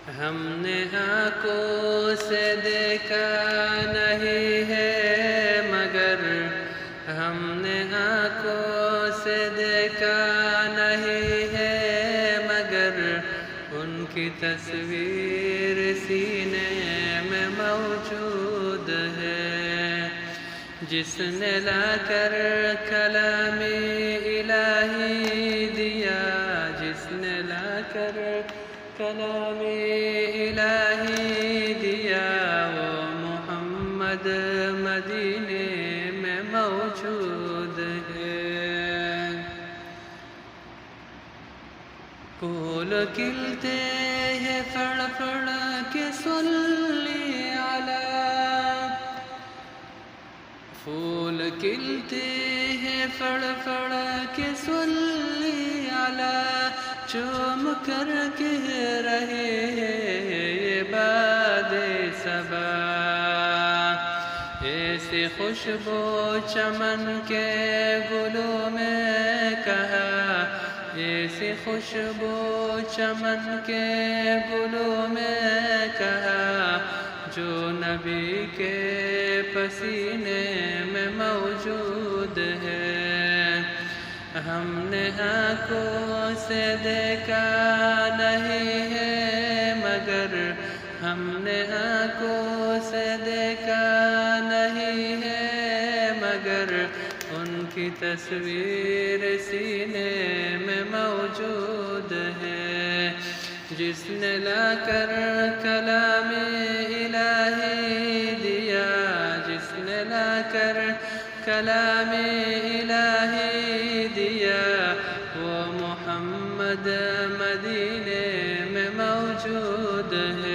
ہم نے آنکھوں سے دیکھا نہیں ہے مگر ہم نے آنکھوں سے دیکھا نہیں ہے مگر ان کی تصویر سینے میں موجود ہے۔ جس نے لا کر کلام الہی دیا، جس نے لا کر کلام الہی دیا، وہ محمد مدینے میں موجود ہے۔ پھول کھلتے ہیں پھڑ پھڑ کے صلی علی، پھول کھلتے ہیں پھڑ پھڑ کے صلی علی، چوم کر کہہ رہے ہیں یہ باد صبا، ایسی خوشبو چمن کے گلوں میں کہا، ایسی خوشبو چمن کے گلوں میں کہا، جو نبی کے پسینے میں موجود ہے۔ ہم نے آنکھوں سے دیکھا نہیں ہے مگر ہم نے آنکھوں سے دیکھا نہیں ہے مگر ان کی تصویر سینے میں موجود ہے۔ جس نے لا کر کلام الہی دیا، جس نے لا کر کلام الہی دیا، وہ محمد مدینے میں موجود ہے۔